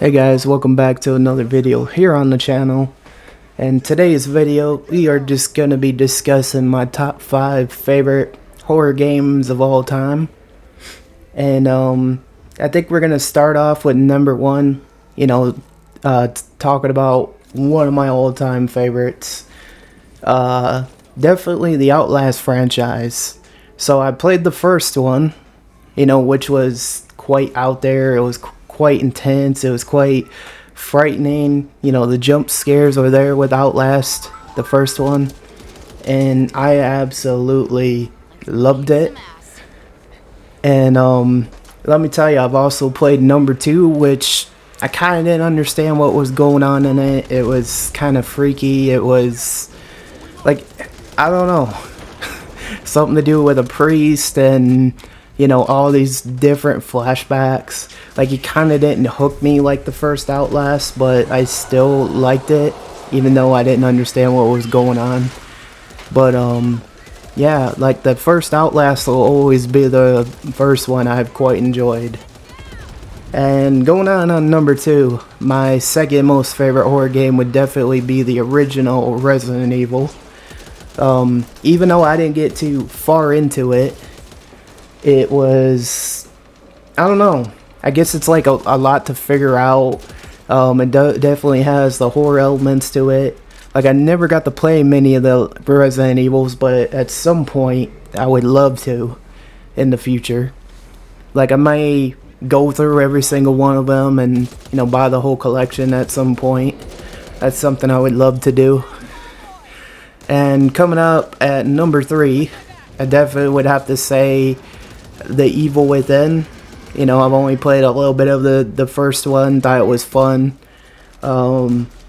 Hey guys, welcome back to another video here on the channel. And today's video, we are just going to be discussing my top 5 favorite horror games of all time. And I think we're going to start off with number 1, talking about one of my all-time favorites. Definitely the Outlast franchise. So I played the first one, which was quite out there. It was quite intense. It was quite frightening. The jump scares were there with Outlast, the first one, and I absolutely loved it. And let me tell you, I've also played number 2, which I kind of didn't understand what was going on in it. It was kind of freaky. It was like, I don't know, something to do with a priest and all these different flashbacks. Like, it kind of didn't hook me like the first Outlast, but I still liked it, even though I didn't understand what was going on. But, yeah, like, the first Outlast will always be the first one I've quite enjoyed. And going on number 2, my second most favorite horror game would definitely be the original Resident Evil. Even though I didn't get too far into it, it was, I don't know, I guess it's like a lot to figure out. It definitely has the horror elements to it. Like, I never got to play many of the Resident Evils, but at some point I would love to in the future. Like, I may go through every single one of them and buy the whole collection at some point. That's something I would love to do. And coming up at number 3, I definitely would have to say The Evil Within. I've only played a little bit of the first one, thought it was fun.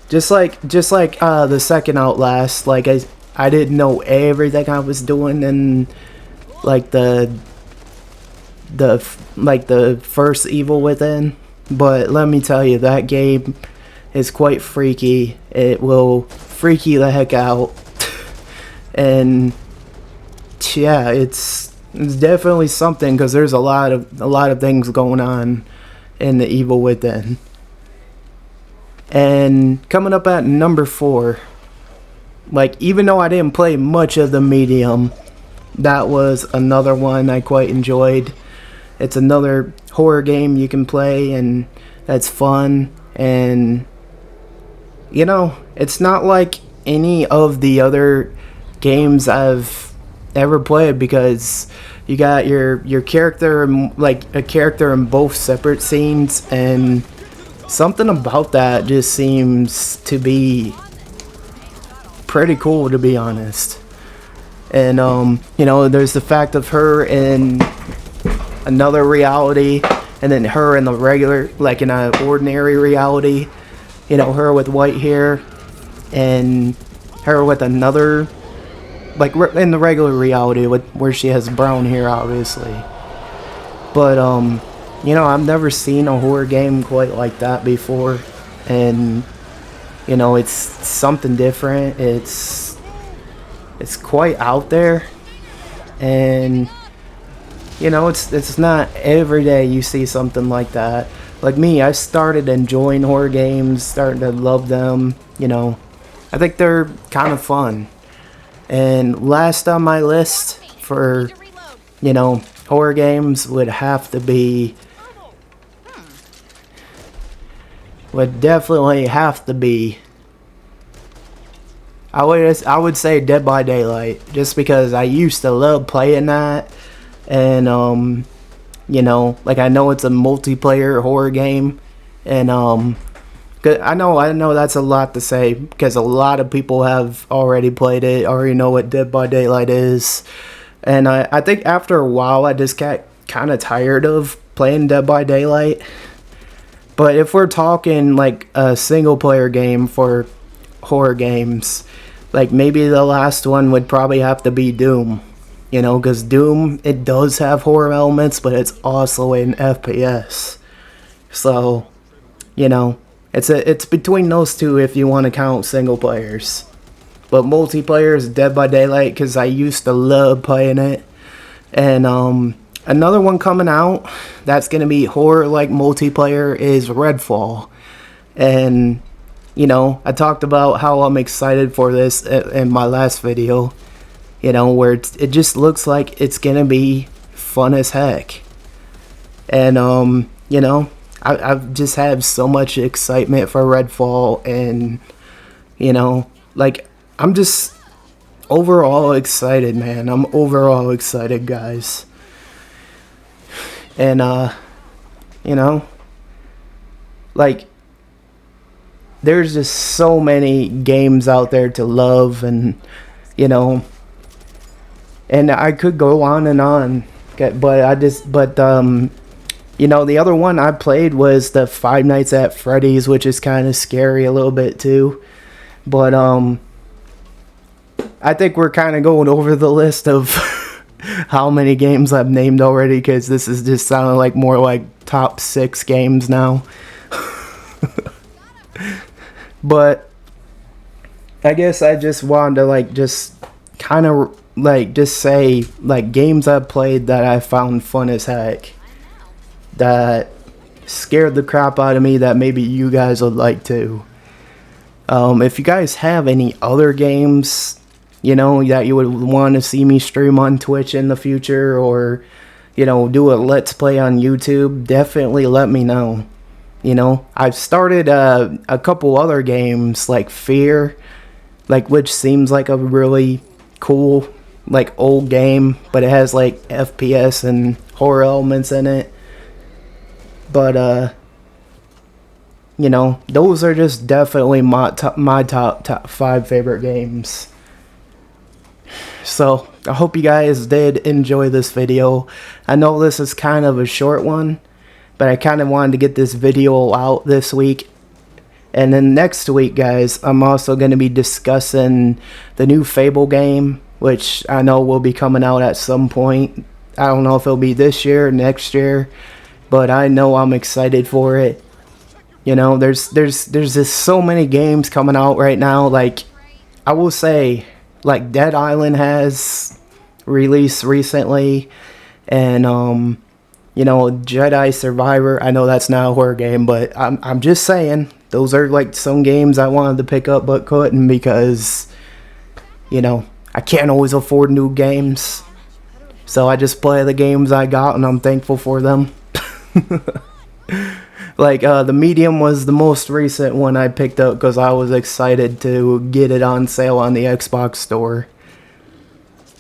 Just like the second Outlast, like I didn't know everything I was doing in like the first Evil Within, but let me tell you, that game is quite freaky. It will freak you the heck out. And yeah, it's definitely something, because there's a lot of things going on in The Evil Within. And coming up at number 4, like, even though I didn't play much of the medium, that was another one I quite enjoyed. It's another horror game you can play, and that's fun. And it's not like any of the other games I've ever played, because you got your character, like a character in both separate scenes, and something about that just seems to be pretty cool, to be honest. And there's the fact of her in another reality, and then her in the regular, like in an ordinary reality, her with white hair and her with another, like in the regular reality where she has brown hair, obviously. But I've never seen a horror game quite like that before, and it's something different. It's quite out there, and it's not every day you see something like that. Like me, I started enjoying horror games, starting to love them. I think they're kind of fun. And last on my list for, horror games would definitely have to be, I would say Dead by Daylight, just because I used to love playing that. And, like, I know it's a multiplayer horror game, and, I know that's a lot to say, because a lot of people have already played it, already know what Dead by Daylight is. And I think after a while I just got kind of tired of playing Dead by Daylight. But if we're talking like a single player game for horror games, like maybe the last one would probably have to be Doom. Because Doom, it does have horror elements, but it's also an FPS. So, it's between those two if you want to count single players. But multiplayer is Dead by Daylight, because I used to love playing it. And Another one coming out that's going to be horror like multiplayer is Redfall. And you know, I talked about how I'm excited for this in my last video, you know, where it just looks like it's gonna be fun as heck. And you know, I've just had so much excitement for Redfall, and you know, like, I'm just overall excited, man. I'm overall excited, guys. And you know, like, there's just so many games out there to love, and you know, and I could go on and on, but you know, the other one I played was the Five Nights at Freddy's, which is kind of scary a little bit too. But I think we're kind of going over the list of how many games I've named already, because this is just sounding like more like top 6 games now. But I guess I just wanted to like just kind of like just say like games I've played that I found fun as heck, that scared the crap out of me, that maybe you guys would like to. If you guys have any other games, you know, that you would want to see me stream on Twitch in the future, or you know, do a let's play on YouTube, definitely let me know. You know, I've started a couple other games like Fear, like, which seems like a really cool like old game, but it has like FPS and horror elements in it. But you know, those are just definitely my top 5 favorite games. So I hope you guys did enjoy this video. I know this is kind of a short one, but I kind of wanted to get this video out this week. And then next week, guys, I'm also going to be discussing the new Fable game, which I know will be coming out at some point. I don't know if it'll be this year or next year, but I know I'm excited for it. You know, there's just so many games coming out right now. Like, I will say, like, Dead Island has released recently, and you know, Jedi Survivor, I know that's not a horror game, but I'm just saying, those are like some games I wanted to pick up but couldn't, because you know, I can't always afford new games, so I just play the games I got, and I'm thankful for them. Like, The Medium was the most recent one I picked up because I was excited to get it on sale on the Xbox store.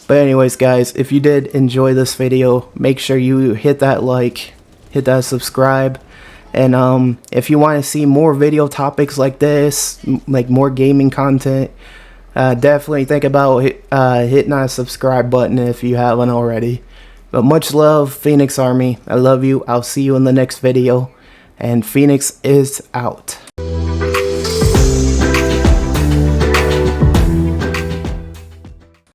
But anyways, guys, if you did enjoy this video, make sure you hit that like, hit that subscribe, and if you want to see more video topics like this, like more gaming content, definitely think about hitting that subscribe button if you haven't already. But much love, Phoenix Army. I love you. I'll see you in the next video. And Phoenix is out.